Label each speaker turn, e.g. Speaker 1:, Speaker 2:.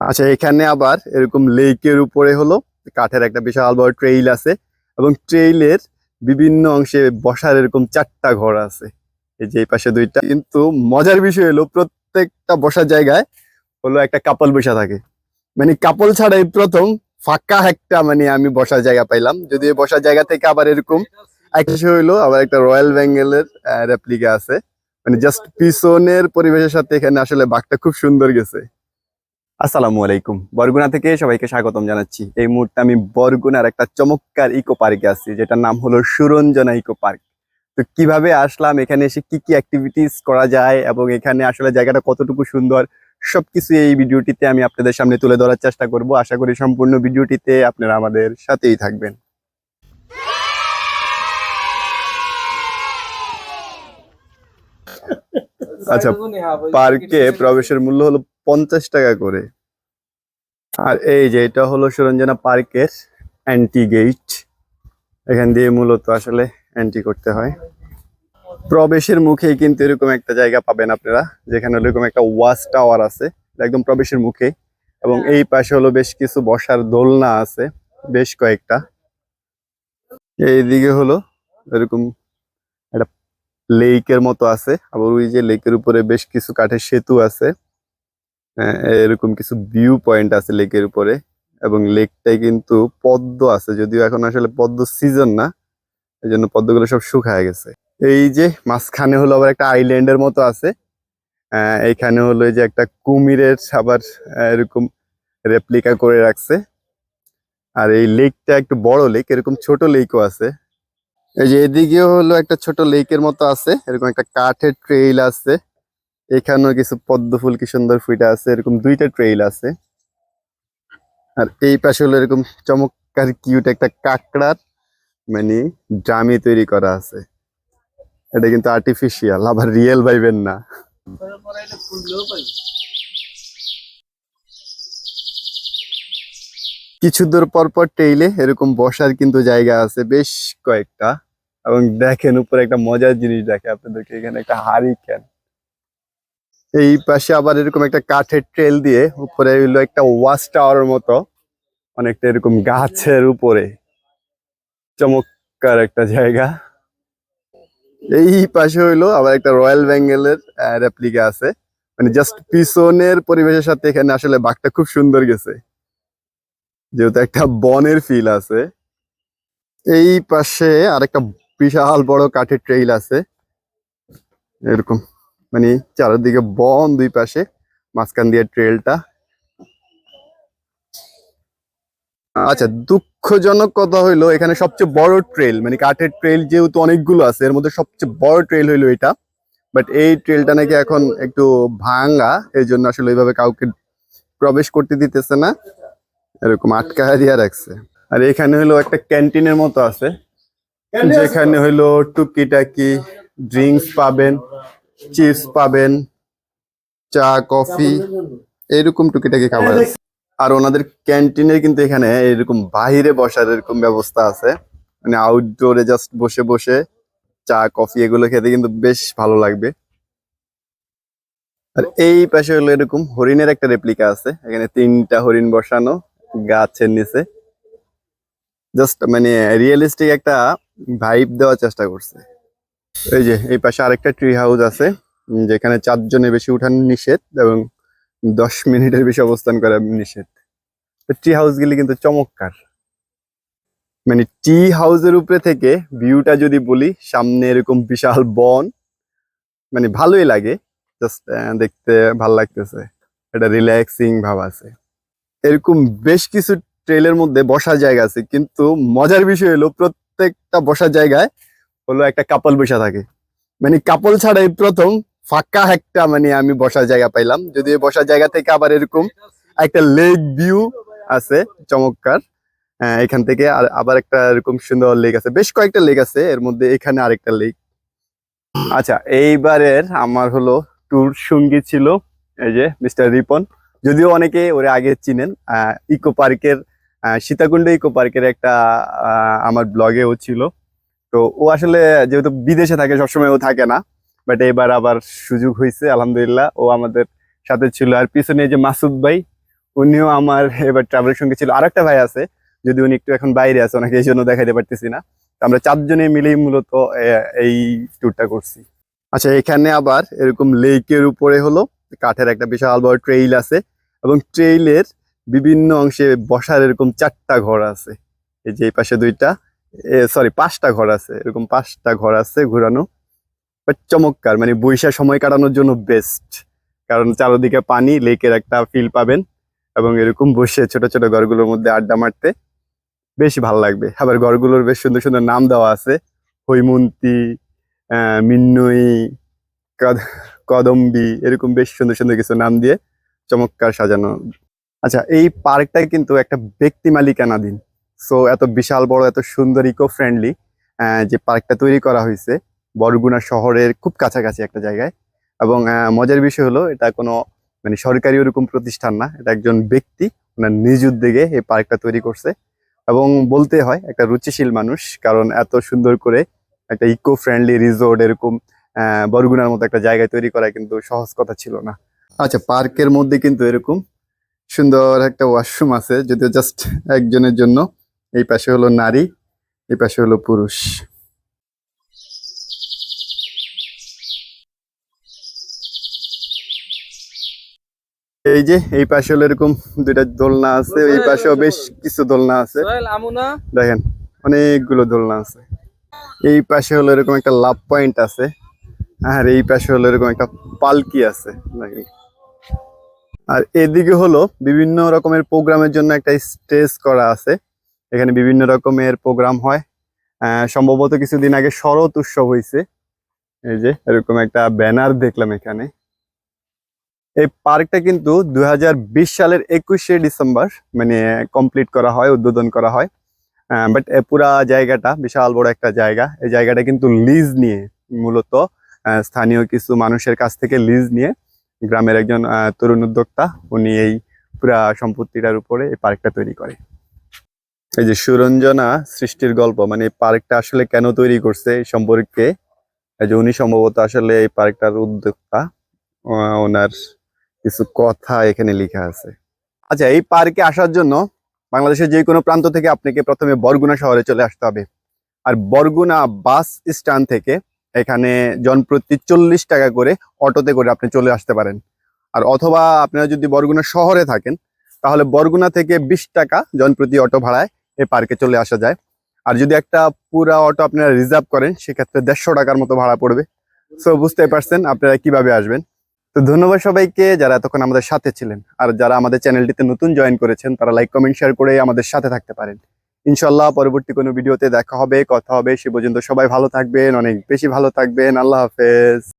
Speaker 1: আচ্ছা, এখানে আবার এরকম লেকের উপরে হলো কাঠের একটা বিশাল বড় ট্রেইল আছে এবং ট্রেইলের বিভিন্ন অংশে বসার এরকম 4টা ঘর আছে। এই যে এই পাশে 2টা। কিন্তু মজার বিষয় হলো প্রত্যেকটা বসার জায়গায় হলো একটা কাপল বসা থাকে। মানে কাপল ছাড়াই প্রথম ফাঁকা একটা আমি বসার জায়গা পাইলাম। যদি এই বসার জায়গা থেকে আবার এরকম একটা বিষয় হইলো আবার একটা রয়্যাল বেঙ্গলের রেপ্লিকা আছে। মানে জাস্ট পিছনের পরিবেশের সাথে এখানে আসলে বাঘটা খুব সুন্দর গেছে। আসসালামু আলাইকুম, বরগুনা থেকে সবাইকে স্বাগতম জানাচ্ছি। এই মুহূর্তে আমি বরগুনার একটা চমৎকার ইকো পার্কে আছি, যেটার নাম হলো সুরঞ্জনা ইকো পার্ক। তো কিভাবে আসলাম, এখানে এসে কি কি অ্যাক্টিভিটিস করা যায় এবং এখানে আসলে জায়গাটা কতটুকু সুন্দর, সবকিছু এই ভিডিওটিতে আমি আপনাদের সামনে তুলে ধরার চেষ্টা করব। আশা করি সম্পূর্ণ ভিডিওটিতে আপনারা আমাদের সাথেই থাকবেন। আচ্ছা, পার্কে প্রবেশের মূল্য হলো 50 টাকা করে। আর এই যে এটা হলো সুরঞ্জনা পার্কের এন্ট্রি গেট। এখান দিয়ে মূলত আসলে এন্ট্রি করতে হয়। প্রবেশের মুখেই কিন্তু এরকম একটা জায়গা পাবেন আপনারা, যেখানে এরকম একটা ওয়াচ টাওয়ার আছে একদম প্রবেশের মুখে। এবং এই পাশে হলো বেশ কিছু বসার দোলনা আছে, বেশ কয়েকটা। এইদিকে হলো এরকম একটা লেকের মতো আছে, আবার ওই যে লেকের উপরে বেশ কিছু কাঠের সেতু আছে। এরকম কিছু ভিউ পয়েন্ট আছে লেকের উপরে। এবং লেকটাই কিন্তু পদ্ম আছে, যদিও এখন আসলে পদ্ম সিজন না, এই জন্য পদ্মগুলো সব শুকায় গেছে। এই যে মাঝখানে হলো আবার একটা আইল্যান্ডের মতো আছে। এইখানে হলো এই যে একটা কুমিরের আবার এরকম রেপ্লিকা করে রাখছে। আর এই লেকটা একটু বড় লেক, এরকম ছোট লেকও আছে। এই যে এদিকেও হলো একটা ছোট লেকের মতো আছে, এরকম একটা কাঠের ট্রেইল আছে। এখানেও কিছু পদ্ম ফুল কি সুন্দর ফুটে আছে, এরকম 2টা ট্রেইল আছে। আর এই পাশে হলো এরকম চমৎকার কিউট একটা কাঁকড়ার ড্রামি তৈরি করা আছে। এটা কিন্তু আর্টিফিশিয়াল, আবার রিয়েল ভাইবেন না। কিছু দূর পর পর টেইলে এরকম বসার কিন্তু জায়গা আছে বেশ কয়েকটা। এবং দেখেন উপরে একটা মজার জিনিস দেখে আপনাদেরকে, এখানে একটা হারিকেন। এই পাশে আবার এরকম একটা কাঠের ট্রেল দিয়ে উপরে হইলো একটা ওয়াচ টাওয়ার মতো, অনেকটা এরকম গাছের উপরে। চমৎকার একটা জায়গা। এই পাশে হইলো আবার একটা রয়্যাল বেঙ্গলের রেপ্লিকা আছে। মানে জাস্ট পিছনের পরিবেশের সাথে এখানে আসলে বাঘটা খুব সুন্দর গেছে, যেহেতু একটা বনের ফিল আছে। এই পাশে আরেকটা বিশাল বড় কাঠের ট্রেইল আছে এরকম, চারিদিকে বন, 2 পাশে, মাঝখান দিয়ে ট্রেলটা। আচ্ছা, দুঃখজনক কথা হইলো এখানে সবচেয়ে বড় ট্রেল, কাঠের ট্রেল যেহেতু অনেকগুলো আছে, এর মধ্যে সবচেয়ে বড় ট্রেল হইলো এটা। বাট এই ট্রেলটা নাকি এখন একটু ভাঙা, এই জন্য আসলে ওইভাবে কাউকে প্রবেশ করতে দিতেছে না, এরকম আটকায় দিয়ে রাখছে। আর এখানে হলো একটা ক্যান্টিনের মতো আছে, যেখানে হইলো টুকিটাকি ড্রিঙ্কস পাবেন, চিপস পাবেন, চা, কফি, এরকম টুকিটাকি খাবার আছে। আর ওনাদের ক্যান্টিনে কিন্তু এখানে এরকম বাহিরে বসার এরকম ব্যবস্থা আছে। আউটডোরে জাস্ট বসে বসে চা, কফি এগুলো খেতে কিন্তু বেশ ভালো লাগবে। আর এই পাশে হলো এরকম হরিণের একটা রেপ্লিকা আছে, এখানে 3টা হরিণ বসানো গাছের নিচে। জাস্ট রিয়েলিস্টিক একটা ভাইব দেওয়ার চেষ্টা করছে। এই যে এই পাশে আরেকটা ট্রি হাউস আছে, যেখানে 4 জনের বেশি উঠানো নিষেধ এবং 10 মিনিটের বেশি অবস্থান করা নিষেধ। ট্রি হাউস গুলি কিন্তু চমৎকার। টি হাউসের উপরে থেকে ভিউটা যদি বলি, সামনে এরকম বিশাল বন, ভালোই লাগে। জাস্ট দেখতে ভাল লাগতেছে, এটা রিল্যাক্সিং ভাব আছে। এরকম বেশ কিছু ট্রেলের মধ্যে বসার জায়গা আছে, কিন্তু মজার বিষয় হলো প্রত্যেকটা বসার জায়গায় হলো একটা কাপল বসা থাকে। কাপল ছাড়াই প্রথম ফাঁকা একটা আমি বসার জায়গা পাইলাম। যদি বসার জায়গা থেকে আবার এরকম একটা লেক ভিউ আছে চমৎকার। এখান থেকে আবার একটা এরকম সুন্দর লেক আছে, বেশ কয়েকটা লেক আছে এর মধ্যে, এখানে আরেকটা লেক। আচ্ছা, এইবারের আমার হলো ট্যুর সঙ্গী ছিল এই যে মিস্টার রিপন। যদিও অনেকে ওরে আগে চিনেন, ইকো পার্কের সীতাকুণ্ড ইকো পার্কের একটা আমার ব্লগেও ছিল। তো ও আসলে যেহেতু বিদেশে থাকে, সবসময় ও থাকে না, বাট এবার আবার সুযোগ হয়েছে, আলহামদুলিল্লাহ ও আমাদের সাথে ছিল। আর পিছনে যে মাসুদ ভাই, উনিও আমার এবার ট্রাভেলের সঙ্গে ছিল। আরেকটা ভাই আছে, যদি উনি একটু এখন বাইরে আছে, ওনাকে এই জন্য দেখাইতে পারতেছি না। তো আমরা 4 জনে মিলেই মূলত এই ট্যুরটা করছি। আচ্ছা, এখানে আবার এরকম লেকের উপরে হলো কাঠের একটা বিশাল বড় ট্রেইল আছে, এবং ট্রেইলের বিভিন্ন অংশে বসার এরকম 4টা ঘর আছে। এই যে এই পাশে 2টা, সরি 5টা ঘর আছে, এরকম 5টা ঘর আছে ঘুরানো। বাট চমৎকার, মানে বৈশা সময় কাটানোর জন্য বেস্ট, কারণ চারদিকে পানি, লেকের একটা ফিল পাবেন, এবং এরকম বসে ছোট ছোট ঘরগুলোর মধ্যে আড্ডা মারতে বেশ ভালো লাগবে। আবার ঘরগুলোর বেশ সুন্দর সুন্দর নাম দেওয়া আছে, হৈমন্তী, মিন্নই, কদম্বি, এরকম বেশ সুন্দর সুন্দর কিছু নাম দিয়ে চমৎকার সাজানো। আচ্ছা, এই পার্কটা কিন্তু একটা ব্যক্তি মালিকানাধীন। সো এত বিশাল বড়, এত সুন্দর, ইকো ফ্রেন্ডলি যে পার্কটা তৈরি করা হয়েছে বরগুনা শহরের খুব কাছাকাছি একটা জায়গায়। এবং মজার বিষয় হলো, এটা কোনো মানে সরকারি ওরকম প্রতিষ্ঠান না, এটা একজন ব্যক্তি ওনার নিজ উদ্যোগে এই পার্কটা তৈরি করছে। এবং বলতে হয় একটা রুচিশীল মানুষ, কারণ এত সুন্দর করে একটা ইকো ফ্রেন্ডলি রিসোর্ট এরকম বরগুনার মতো একটা জায়গায় তৈরি করা কিন্তু সহজ কথা ছিল না। আচ্ছা, পার্কের মধ্যে কিন্তু এরকম সুন্দর একটা ওয়াশরুম আছে, যদিও জাস্ট একজনের জন্য। এই পাশে হলো নারী, এই পাশে হলো পুরুষ। এই যে এই পাশে হলো এরকম 2টা দোলনা আছে, এই পাশেও বেশ কিছু দোলনা আছে, দেখেন অনেকগুলো দোলনা আছে। এই পাশে হলো এরকম একটা লাভ পয়েন্ট আছে, আর এই পাশে হলো এরকম একটা পালকি আছে দেখেন। আর এদিকে হলো বিভিন্ন রকমের প্রোগ্রামের জন্য একটা স্টেজ করা আছে, এখানে বিভিন্ন রকমের প্রোগ্রাম হয়। সম্ভবত কিছুদিন আগে শরৎ উৎসব হয়েছে। এই যে এরকম একটা ব্যানার দেখলাম এখানে। এই পার্কটা কিন্তু 2020 সালের 21শে ডিসেম্বর মানে কমপ্লিট করা হয়, উদ্বোধন করা হয়। বাট পুরা জায়গাটা বিশাল বড় একটা জায়গা, এই জায়গাটা কিন্তু লিজ নিয়ে মূলত স্থানীয় কিছু মানুষের কাছ থেকে লিজ নিয়ে গ্রামের একজন তরুণ উদ্যোক্তা, উনি এই পুরা সম্পত্তিটার উপরে এই পার্কটা তৈরি করে। এই যে সুরঞ্জনা সৃষ্টির গল্প, মানে এই পার্কটা আসলে কেন তৈরি করছে এই সম্পর্কে, এই যে উনি সম্ভবত আসলে এই পার্কটার উদ্যোক্তা, ওনার কিছু কথা এখানে লেখা আছে। আচ্ছা, এই পার্কে আসার জন্য বাংলাদেশের যে কোনো প্রান্ত থেকে আপনাকে প্রথমে বরগুনা শহরে চলে আসতে হবে। আর বরগুনা বাস স্ট্যান্ড থেকে এখানে জনপ্রতি 40 টাকা করে অটোতে করে আপনি চলে আসতে পারেন। আর অথবা আপনারা যদি বরগুনা শহরে থাকেন, তাহলে বরগুনা থেকে 20 টাকা জনপ্রতি অটো ভাড়ায় এই পার্কে চলে আসা যায়। আর যদি একটা পুরা অটো আপনারা রিজার্ভ করেন, সেক্ষেত্রে 150 টাকার মতো ভাড়া পড়বে। সো বুঝতে পারছেন আপনারা কিভাবে আসবেন। তো ধন্যবাদ সবাইকে যারা এতক্ষণ আমাদের সাথে ছিলেন। আর যারা আমাদের চ্যানেলটিতে নতুন জয়েন করেছেন, তারা লাইক, কমেন্ট, শেয়ার করে আমাদের সাথে থাকতে পারেন। ইনশাল্লাহ পরবর্তী কোনো ভিডিওতে দেখা হবে, কথা হবে। সে পর্যন্ত সবাই ভালো থাকবেন, অনেক বেশি ভালো থাকবেন। আল্লাহ হাফেজ।